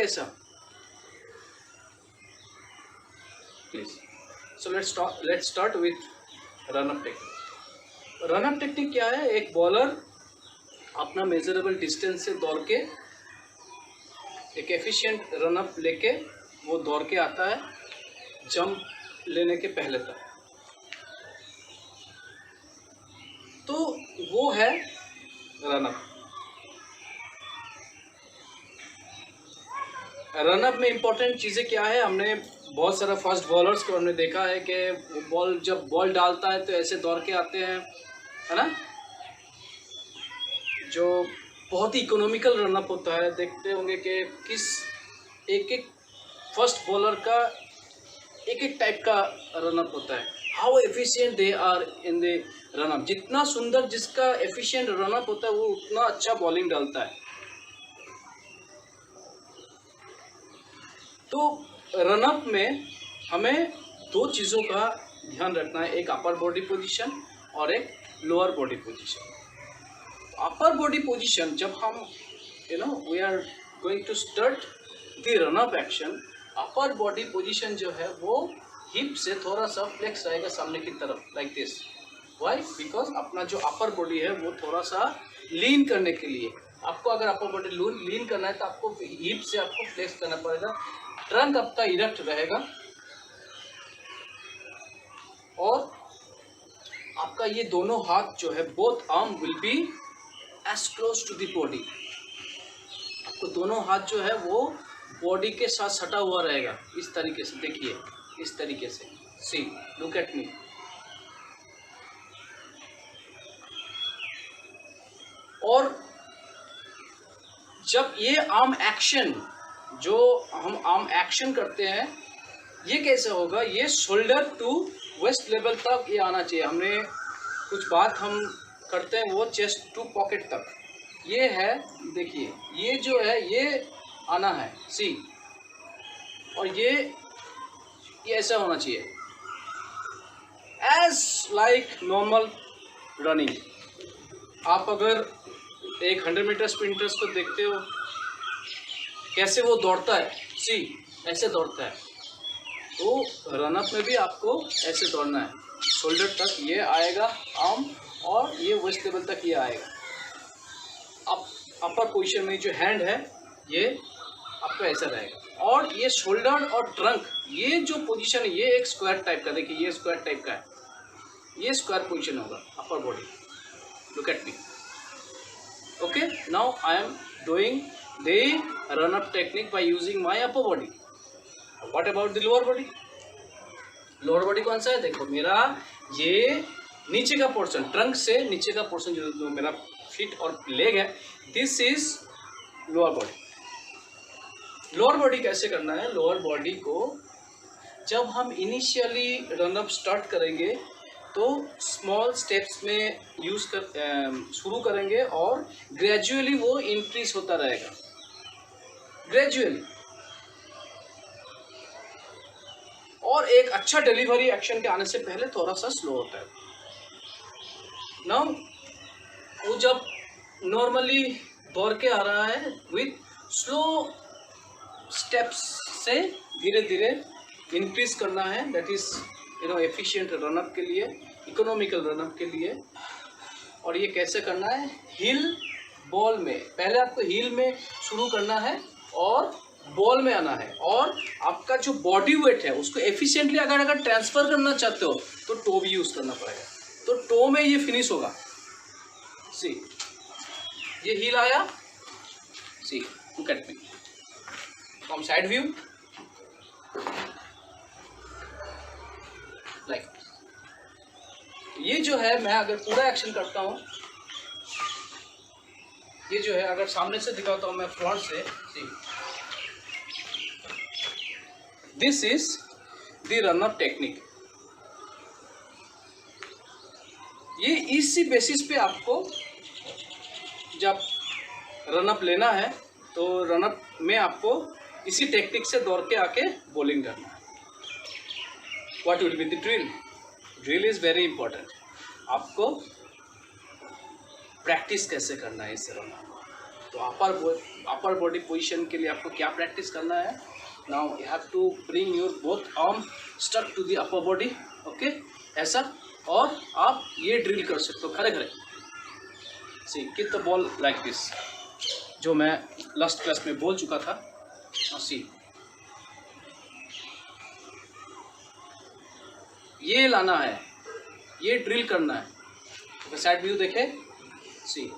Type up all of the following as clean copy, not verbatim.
कैसा? Please. So let's start with run up technique. Run up technique क्या है? एक बॉलर अपना मेजरेबल डिस्टेंस से दौड़ के एक एफिशिएंट रन अप लेके वो दौड़ के आता है जंप लेने के पहले तक, तो वो है रन अप। रन अप में इम्पोर्टेंट चीज़ें क्या है? हमने बहुत सारा फास्ट बॉलर्स को हमने देखा है कि वो बॉल जब बॉल डालता है तो ऐसे दौड़ के आते हैं, है ना, जो बहुत ही इकोनॉमिकल रन अप होता है। देखते होंगे कि किस एक एक फर्स्ट बॉलर का एक एक टाइप का रन अप होता है। How efficient they are in the run up. जितना सुंदर जिसका एफिशिएंट रन अप होता है वो उतना अच्छा बॉलिंग डालता है। तो रन अप में हमें दो चीज़ों का ध्यान रखना है, एक अपर बॉडी पोजीशन और एक lower body position. Upper body position जब हम we are going to start the run up action, upper body position जो है वो हिप से थोड़ा सा फ्लेक्स रहेगा सामने की तरफ, लाइक दिस। वाई? बिकॉज अपना जो अपर बॉडी है वो थोड़ा सा लीन करने के लिए, आपको अगर अपर बॉडी लीन करना है तो आपको हिप से आपको फ्लेक्स करना पड़ेगा। ट्रंक आपका इरेक्ट रहेगा और आपका ये दोनों हाथ जो है, both arm will be as close to the body. आपको दोनों हाथ जो है वो बॉडी के साथ सटा हुआ रहेगा, इस तरीके से। देखिए इस तरीके से, सी लुक एट मी। और जब ये आर्म एक्शन, जो हम आर्म एक्शन करते हैं, ये कैसे होगा? ये शोल्डर टू वेस्ट लेवल तक ये आना चाहिए। हमने कुछ बात हम करते हैं वो चेस्ट टू पॉकेट तक, ये है। देखिए ये जो है ये आना है, सी। और ये ऐसा होना चाहिए, एज लाइक नॉर्मल रनिंग। आप अगर एक 100 मीटर स्प्रिंटर्स को देखते हो कैसे वो दौड़ता है, सी ऐसे दौड़ता है। तो रन अप में भी आपको ऐसे दौड़ना है, शोल्डर तक ये आएगा आर्म और ये वेस्ट लेवल तक ये आएगा। अब अपर पोजीशन में जो हैंड है ये आपका ऐसा रहेगा, और ये शोल्डर और ट्रंक, ये जो पोजीशन है ये एक स्क्वायर टाइप का, देखिए ये स्क्वायर टाइप का है, ये स्क्वायर पोजीशन होगा upper body. Look at me. Okay, now I am doing the run up technique by using my upper body. What about the lower body? Lower body कौन सा है? देखो मेरा ये नीचे का पोर्शन, ट्रंक से नीचे का पोर्शन जो मेरा फीट और लेग है, this is lower body. Lower body कैसे करना है? लोअर बॉडी को जब हम इनिशियली रन अप स्टार्ट करेंगे तो स्मॉल स्टेप्स में शुरू करेंगे और ग्रेजुअली वो इंक्रीज होता रहेगा, ग्रेजुअली। और एक अच्छा डिलीवरी एक्शन के आने से पहले थोड़ा सा स्लो होता है। नाउ वो जब नॉर्मली दौड़ के आ रहा है विथ स्लो स्टेप्स से धीरे धीरे इंक्रीज करना है, दैट इज एफिशिएंट रनअप के लिए, इकोनॉमिकल रनअप के लिए। और ये कैसे करना है? हिल बॉल में, पहले आपको हिल में शुरू करना है और बॉल में आना है। और आपका जो बॉडी वेट है उसको एफिशिएंटली अगर ट्रांसफर करना चाहते हो तो टो भी यूज करना पड़ेगा। तो टो में ये फिनिश होगा, सी ये हिल आया, see look at me from side view, like ये जो है, मैं अगर पूरा एक्शन करता हूँ, ये जो है अगर सामने से दिखाता हूँ मैं फ्रंट से, see this is the run up technique. ये इसी बेसिस पे आपको जब रन अप लेना है तो रन अप में आपको इसी टेक्निक से दौड़ के आके बॉलिंग करना है। What will be the drill? Drill is very important. आपको प्रैक्टिस कैसे करना है इस रन अप। तो अपर अपर बॉडी पोजीशन के लिए आपको क्या प्रैक्टिस करना है. Now you have to bring your both arm stuck to the upper body. Okay, ऐसा. और आप ये ड्रिल कर सकते हो खड़े खड़े. See kick the ball like this, जो मैं लास्ट क्लास में बोल चुका था. सी ये लाना है, ये ड्रिल करना है. तो साइड व्यू देखे. सी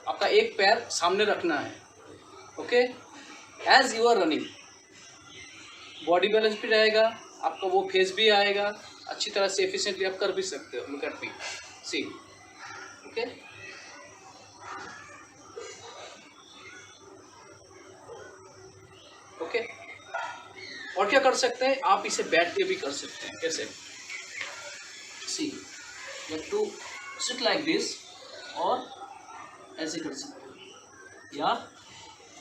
आपका एक पैर सामने रखना है. Okay, as you are running body balance भी रहेगा, आपका वो फेस भी आएगा, अच्छी तरह से एफिशिएंटली आप कर भी सकते हो. Look at me. See okay, okay. और क्या कर सकते हैं आप, इसे बैठ के भी कर सकते हैं. कैसे? See you have to sit like this, और ऐसे कर सकते हैं, या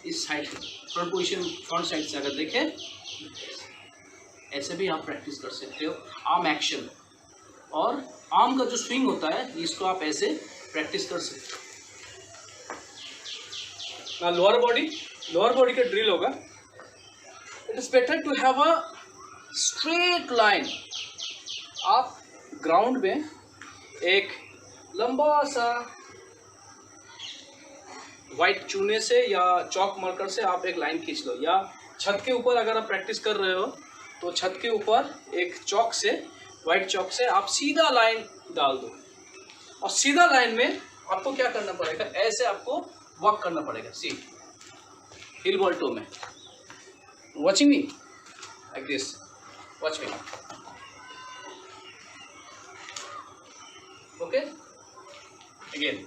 इस side front position, front side से अगर देखें ऐसे भी आप प्रैक्टिस कर सकते हो. आर्म एक्शन और आर्म का जो स्विंग होता है इसको आप ऐसे प्रैक्टिस कर सकते हो. ना लोअर बॉडी का ड्रिल होगा. It is better to have a straight line. आप ग्राउंड में एक लंबा सा वाइट चूने से या चौक मार्कर से आप एक लाइन खींच लो, या छत के ऊपर अगर आप प्रैक्टिस कर रहे हो तो छत के ऊपर एक चौक से, वाइट चौक से आप सीधा लाइन डाल दो. और सीधा लाइन में आपको क्या करना पड़ेगा, ऐसे आपको वॉक करना पड़ेगा. सी हिल बॉल टो में. Watching me like this. Watch me. Okay, again.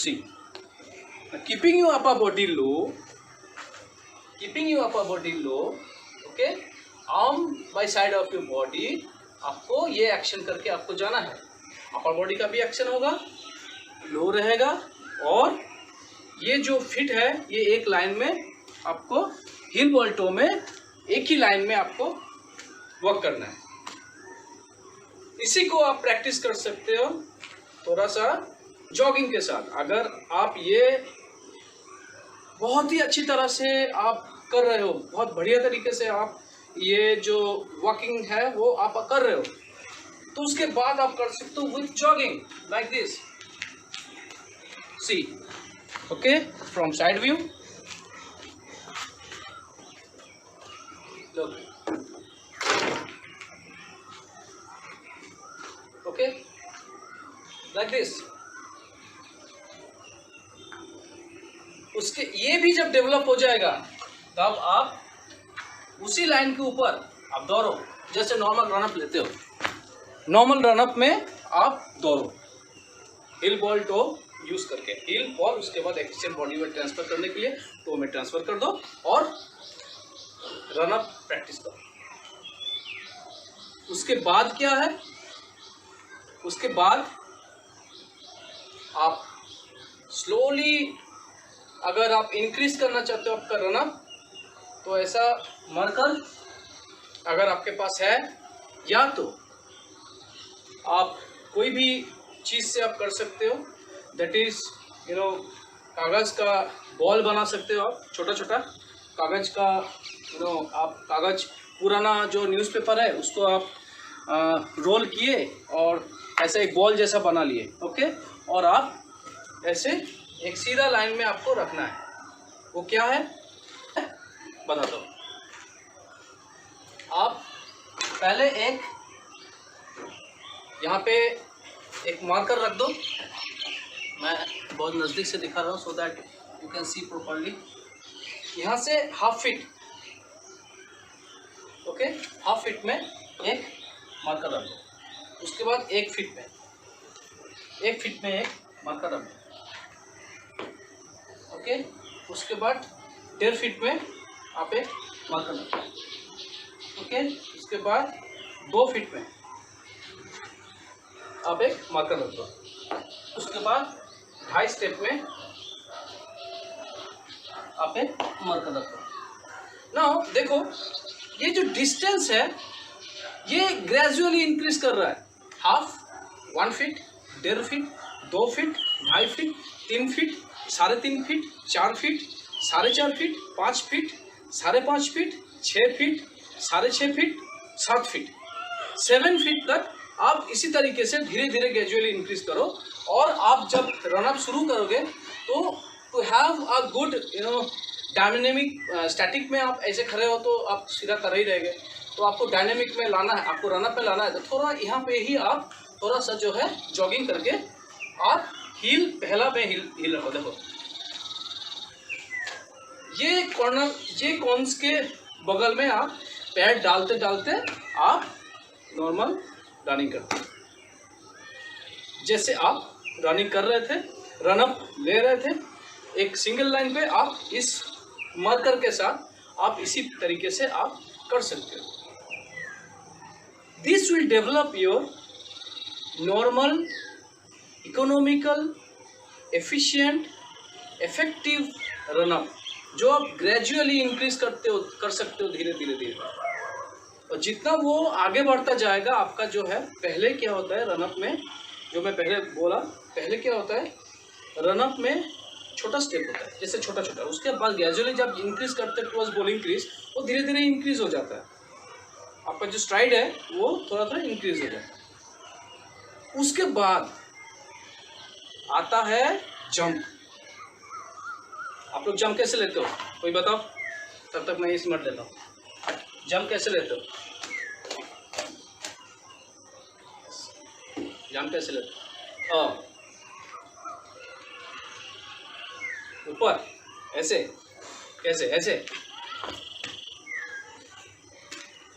See, keeping your upper body low, okay, arm by side of your body. आपको ये एक्शन करके आपको जाना है. अपर बॉडी का भी एक्शन होगा, लो रहेगा, और ये जो फिट है ये एक लाइन में आपको हिल बॉल टो में एक ही लाइन में आपको वर्क करना है. इसी को आप प्रैक्टिस कर सकते हो थोड़ा सा जॉगिंग के साथ. अगर आप ये बहुत ही अच्छी तरह से आप कर रहे हो, बहुत बढ़िया तरीके से आप ये जो वॉकिंग है वो आप कर रहे हो, तो उसके बाद आप कर सकते हो with jogging like this. See okay, from side view. Okay, like this. उसके ये भी जब डेवलप हो जाएगा तब आप उसी लाइन के ऊपर आप दौड़ो. जैसे नॉर्मल रनअप लेते हो, नॉर्मल रनअप में आप दौड़ो हिल बॉल टो यूज करके. हिल बॉल, उसके बाद एफिशिएंट बॉडी में ट्रांसफर करने के लिए टो में ट्रांसफर कर दो और रनअप प्रैक्टिस करो. उसके बाद क्या है, उसके बाद आप स्लोली, अगर आप इंक्रीज करना चाहते हो आपका रनअप, तो ऐसा मार्कर अगर आपके पास है, या तो आप कोई भी चीज़ से आप कर सकते हो. दैट इज कागज़ का बॉल बना सकते हो आप, छोटा छोटा कागज़ का. आप कागज़, पुराना जो न्यूज़पेपर है उसको आप रोल किए और ऐसे एक बॉल जैसा बना लिए. ओके, और आप ऐसे एक सीधा लाइन में आपको रखना है. वो क्या है बता दो. आप पहले एक यहाँ पे एक मार्कर रख दो. मैं बहुत नज़दीक से दिखा रहा हूँ so that you can see properly. यहाँ से half feet, okay, half feet में एक मार्कर रख दो. उसके बाद 1 फीट में, 1 फीट में एक मार्कर रख दो. ओके, उसके बाद 1.5 फीट में आप एक मार्कर रख दो. ओके, उसके बाद 2 फीट में आप एक मार्कर रख दो. उसके बाद 2.5 स्टेप में आप एक मार्कर रख दो. नाउ देखो, ये जो डिस्टेंस है ये ग्रेजुअली इंक्रीज कर रहा है. Half, 1 feet, 1.5 feet, 2 feet, 2.5 feet, 3 feet, 3.5 feet, 4 feet, 4.5 feet, 5 feet, 5.5 feet, 6 feet, 6.5 feet, 7 feet, 7 feet तक आप इसी तरीके से धीरे धीरे ग्रेजुअली इंक्रीज करो। और आप जब रन अप शुरू करोगे तो to have a good dynamic, static में आप ऐसे खड़े हो तो आप सीधा कर ही रहेंगे, तो आपको डायनेमिक में लाना है, आपको रन अप में लाना है, तो थोड़ा यहाँ पे ही आप थोड़ा सा जो है जॉगिंग करके आप हील पहला में हील रखो। देखो ये कॉर्नर, ये कॉन्स के बगल में आप पैर डालते डालते आप नॉर्मल रनिंग करते हैं। जैसे आप रनिंग कर रहे थे, रन अप ले रहे थे, एक सिंगल लाइन पे आप इस मार्कर के साथ आप इसी तरीके से आप कर सकते हो। This will develop your normal, economical, efficient, effective run up, जो आप ग्रेजुअली इंक्रीज कर सकते हो धीरे धीरे धीरे। और जितना वो आगे बढ़ता जाएगा आपका जो है, पहले क्या होता है रन अप में, जो मैं पहले बोला, पहले क्या होता है रन अप में छोटा स्टेप होता है, जैसे छोटा छोटा, उसके बाद ग्रेजुअली जब इंक्रीज करते हैं टुवर्ड्स बॉलिंग इंक्रीज, वो धीरे धीरे इंक्रीज हो जाता है, आपका जो स्ट्राइड है वो थोड़ा थोड़ा इंक्रीज हो जाता है। उसके बाद आता है जंप। आप लोग जंप कैसे लेते हो, कोई बताओ, तब तक मैं इस मत लेता हूँ। जंप कैसे लेते हो, जंप कैसे लेते हो? ऊपर ऐसे, कैसे, ऐसे?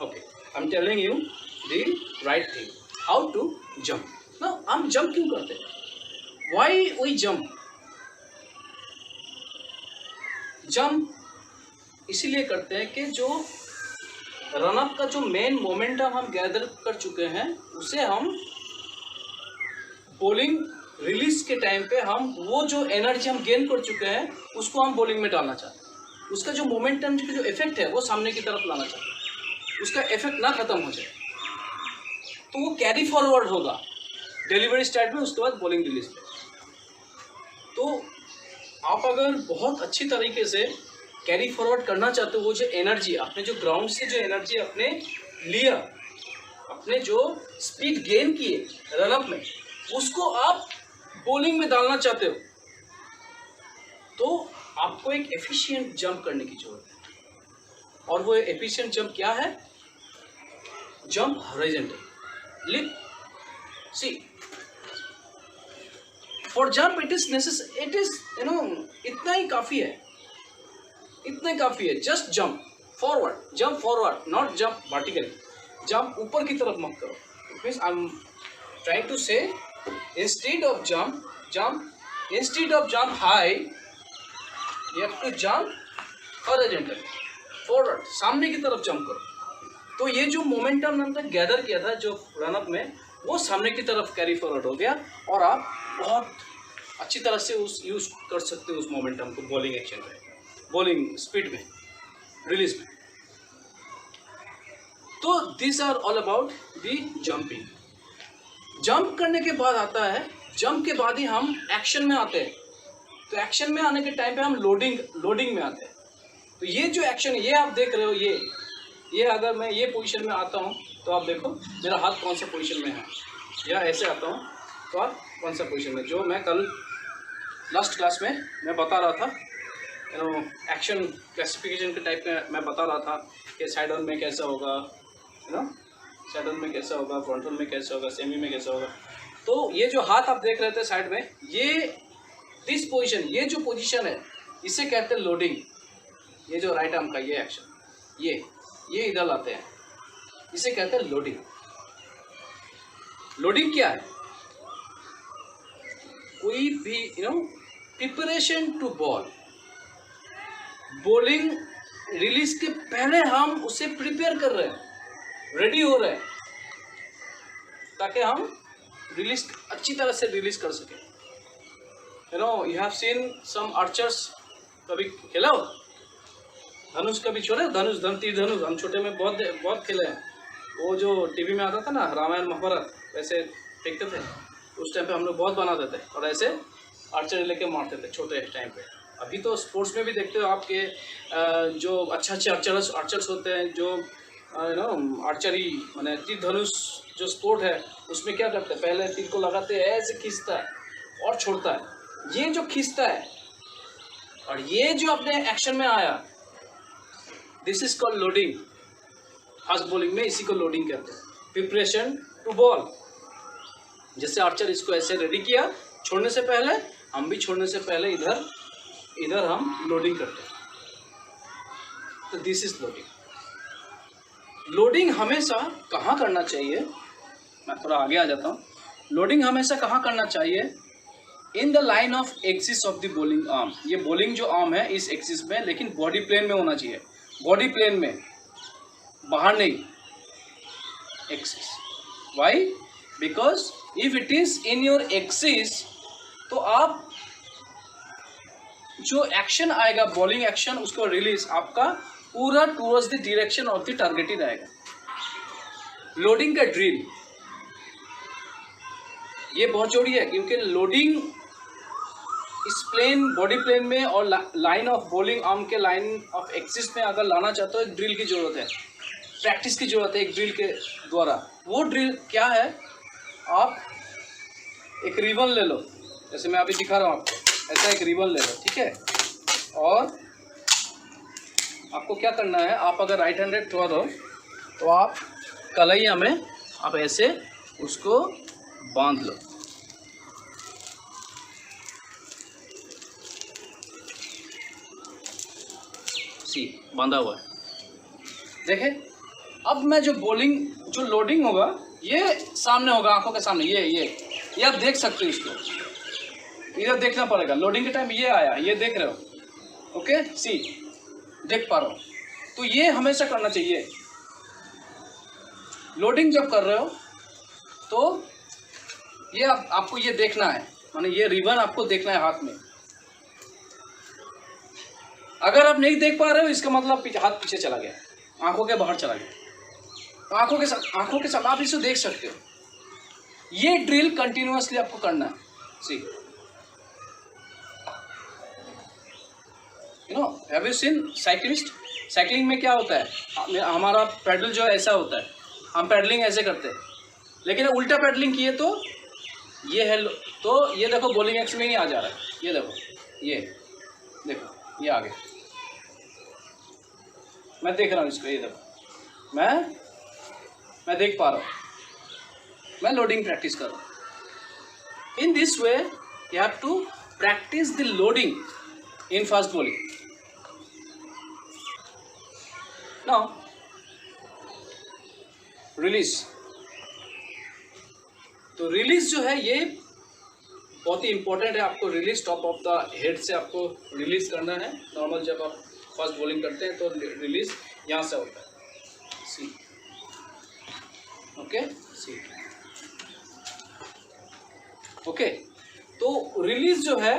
Okay, I am telling you the right thing, how to jump. Now हम जंप क्यों करते हैं? Why we jump? जंप इसीलिए करते हैं कि जो रन अप का जो मेन मोमेंटम हम गैदर कर चुके हैं, उसे हम बॉलिंग रिलीज के टाइम पे हम वो जो एनर्जी हम गेन कर चुके हैं उसको हम बॉलिंग में डालना चाहते हैं। उसका जो मोमेंटम जो इफेक्ट है वो सामने की तरफ लाना चाहते हैं, उसका इफेक्ट ना खत्म हो जाए, तो वो कैरी फॉरवर्ड होगा डिलीवरी स्टार्ट में, उसके बाद बॉलिंग रिलीज में। तो आप अगर बहुत अच्छी तरीके से कैरी फॉरवर्ड करना चाहते हो, वो जो एनर्जी आपने जो ग्राउंड से जो एनर्जी आपने लिया, अपने जो स्पीड गेन किए रनअप में, उसको आप बॉलिंग में डालना चाहते हो, तो आपको एक एफिशिएंट जंप करने की जरूरत है। और वो एफिशिएंट जंप क्या है? Jump horizontal leap. See for jump it is necessary, it is इतना ही काफी है, इतना ही काफी है। Just jump forward, not jump vertically. Jump ऊपर की तरफ मत करो। It means I am trying to say instead of jump high, you have to jump horizontal, forward, सामने की तरफ जंप करो। तो ये जो मोमेंटम हमने गैदर किया था जो रनअप में, वो सामने की तरफ कैरी फॉरवर्ड हो गया, और आप बहुत अच्छी तरह से उस यूज कर सकते हो उस मोमेंटम को बॉलिंग एक्शन में, बॉलिंग स्पीड में, रिलीज में। तो this are all about the jumping. Jump करने के बाद आता है, जंप के बाद ही हम एक्शन में आते हैं। तो एक्शन में आने के टाइम पे हम लोडिंग में आते हैं। तो ये जो एक्शन, ये आप देख रहे हो, ये अगर मैं ये पोजीशन में आता हूँ तो आप देखो मेरा हाथ कौन सा पोजीशन में है, या ऐसे आता हूँ तो आप कौन सा पोजीशन में, जो मैं कल लास्ट क्लास में मैं बता रहा था, एक्शन क्लासिफिकेशन के टाइप में मैं बता रहा था कि साइड ऑन में कैसा होगा, साइड ऑन में कैसा होगा, फ्रंट ऑन में कैसा होगा, सेमी में कैसा होगा। तो ये जो हाथ आप देख रहे थे साइड में, ये दिस पोजीशन, ये जो पोजीशन है इसे कहते हैं लोडिंग। ये जो राइट आर्म का ये एक्शन, ये इधर लाते हैं, इसे कहते हैं लोडिंग। लोडिंग क्या है? कोई भी preparation to bowl, bowling release के पहले हम उसे प्रिपेयर कर रहे हैं, रेडी हो रहे हैं, ताकि हम रिलीज अच्छी तरह से रिलीज कर सके। You have seen some archers, कभी खेला हो धनुष, कभी छोड़े धनुष, तीर धनुष, हम छोटे में बहुत खेले हैं। वो जो टीवी में आता था ना, रामायण महाभारत, वैसे फेंकते थे, उस टाइम पे हम लोग बहुत बनाते थे और ऐसे आर्चरी लेके मारते थे छोटे टाइम पे। अभी तो स्पोर्ट्स में भी देखते हो आपके जो अच्छे आर्चर्स होते हैं, जो आर्चरी माने तीर धनुष जो स्पोर्ट है, उसमें क्या करते हैं, पहले तीर को लगाते हैं, ऐसे खींचता है और छोड़ता है। ये जो खींचता है और ये जो अपने एक्शन में आया, this is called loading. Fast bowling में इसी को लोडिंग कहते हैं, प्रिपरेशन टू बॉल। जैसे आर्चर इसको ऐसे रेडी किया छोड़ने से पहले, हम भी छोड़ने से पहले इधर हम लोडिंग करते हैं। तो दिस इज लोडिंग। लोडिंग हमेशा कहाँ करना चाहिए, मैं थोड़ा आगे आ जाता हूँ। लोडिंग हमेशा कहाँ करना चाहिए, in the line of axis of the bowling arm. ये बॉलिंग जो आर्म है इस एक्सिस में, लेकिन बॉडी प्लेन में होना चाहिए, बॉडी प्लेन में, बाहर नहीं, axis. Why? Because if it is in your axis, तो आप जो एक्शन आएगा बॉलिंग एक्शन, उसको रिलीज आपका पूरा towards the direction of the target ही रहेगा। लोडिंग का ड्रिल ये बहुत जरूरी है, क्योंकि लोडिंग इस प्लेन बॉडी प्लेन में और लाइन ऑफ बॉलिंग आर्म के लाइन ऑफ एक्सिस में अगर लाना चाहते हो, एक ड्रिल की जरूरत है, प्रैक्टिस की जरूरत है एक ड्रिल के द्वारा। वो ड्रिल क्या है, आप एक रिबन ले लो, जैसे मैं अभी दिखा रहा हूँ आपको, ऐसा एक रिबन ले लो, ठीक है। और आपको क्या करना है, आप अगर राइट हैंडेड थ्रो हो तो आप कलैया में आप ऐसे उसको बांध लो, सी बांधा हुआ है, देखे। अब मैं जो बॉलिंग जो लोडिंग होगा ये सामने होगा, आंखों के सामने, ये आप देख सकते हो, इसको इधर देखना पड़ेगा। लोडिंग के टाइम ये आया, ये देख रहे हो, ओके, सी देख पा रहा हूँ। तो ये हमेशा करना चाहिए। लोडिंग जब कर रहे हो तो ये आपको ये देखना है, माने ये रिबन आपको देखना है हाथ में। अगर आप नहीं देख पा रहे हो, इसका मतलब हाथ पीछे चला गया, आंखों के बाहर चला गया। तो आंखों के साथ आप इसे देख सकते हो। ये ड्रिल कंटिन्यूअसली आपको करना है। See, have you seen cyclist? Cycling में क्या होता है, हमारा पैडल जो ऐसा होता है, हम पैडलिंग ऐसे करते हैं, लेकिन उल्टा पैडलिंग किए तो ये है, तो ये देखो बॉलिंग एक्शन में नहीं आ जा रहा है, ये देखो, ये देखो, ये आ गया। मैं देख रहा हूँ इसको, ये देखो, मैं देख पा रहा हूँ, मैं लोडिंग प्रैक्टिस कर रहा हूँ। In this way you have to practise the loading in fast bowling. Now release. तो रिलीज जो है ये बहुत ही इंपॉर्टेंट है। आपको release top of the head से आपको रिलीज करना है। नॉर्मल जब आप फास्ट बॉलिंग करते हैं तो रिलीज यहाँ से होता है, सी, ओके, सी, ओके। तो रिलीज जो है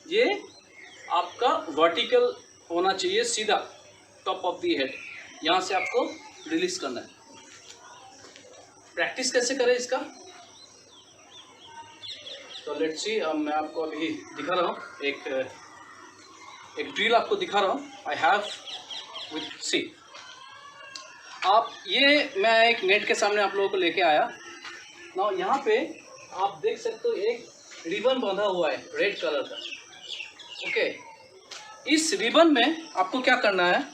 ये आपका वर्टिकल होना चाहिए, सीधा टॉप ऑफ द हेड, यहाँ से आपको रिलीज करना है। प्रैक्टिस कैसे करें इसका, तो लेट्स सी। मैं आपको अभी दिखा रहा हूँ, एक ड्रिल आपको दिखा रहा हूँ। आई हैव विथ, सी, आप ये मैं एक नेट के सामने आप लोगों को लेके आया ना। यहाँ पे आप देख सकते हो एक रिबन बांधा हुआ है रेड कलर का, ओके। इस रिबन में आपको क्या करना है,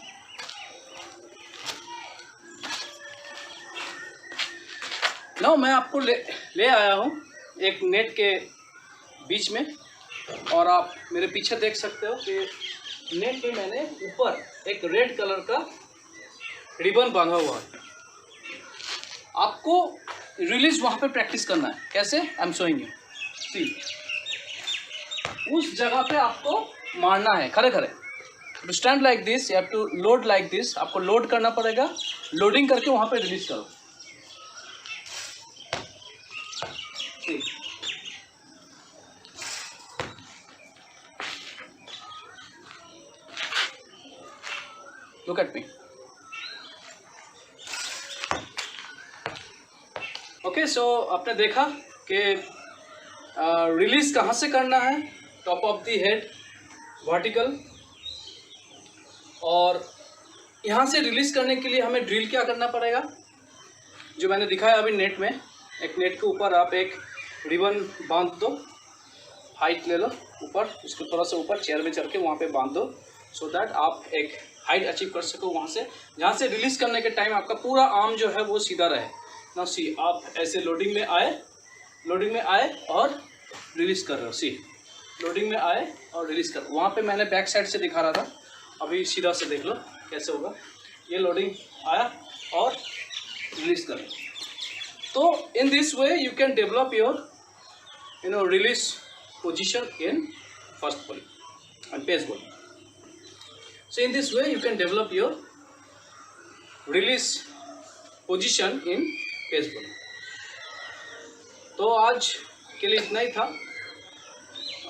ना मैं आपको ले आया हूँ एक नेट के बीच में, और आप मेरे पीछे देख सकते हो कि नेट में मैंने ऊपर एक रेड कलर का रिबन बांधा हुआ है। आपको रिलीज वहाँ पे प्रैक्टिस करना है। कैसे? I am showing you, see, उस जगह पे आपको मारना है खड़े खड़े। To stand like this, you have to load like this. आपको लोड करना पड़ेगा, लोडिंग करके वहाँ पे रिलीज करो। Look at me. Okay, so आपने देखा कि रिलीज कहाँ से करना है, top of the head vertical, और यहाँ से रिलीज करने के लिए हमें ड्रिल क्या करना पड़ेगा, जो मैंने दिखाया अभी नेट में। एक नेट के ऊपर आप एक रिबन बांध दो, हाइट ले लो ऊपर, उसको थोड़ा सा ऊपर चेयर में चढ़ के वहाँ पे बांध दो, सो दैट आप एक हाइट अचीव कर सको वहाँ से, जहाँ से रिलीज करने के टाइम आपका पूरा आर्म जो है वो सीधा रहे ना। सी आप ऐसे लोडिंग में आए और रिलीज कर रहे हो, सी लोडिंग में आए और रिलीज कर, वहाँ पे मैंने बैक साइड से दिखा रहा था, अभी सीधा से देख लो कैसे होगा। ये लोडिंग आया और रिलीज कर, तो इन this way you can develop your release position in first bowling and pace bowling. So in this way you can develop your release position in pace bowling. तो आज के लिए इतना ही था,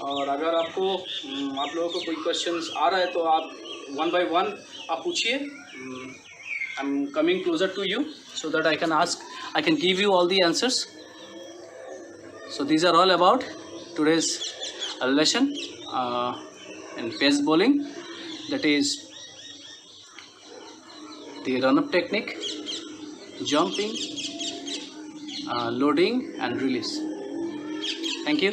और अगर आपको आप लोगों को कोई क्वेश्चंस आ रहा है तो आप वन बाय वन आप पूछिए। I am coming closer to you so that I can give you all the answers. So these are all about today's lesson in pace bowling, that is the run-up technique, jumping, loading and release. Thank you.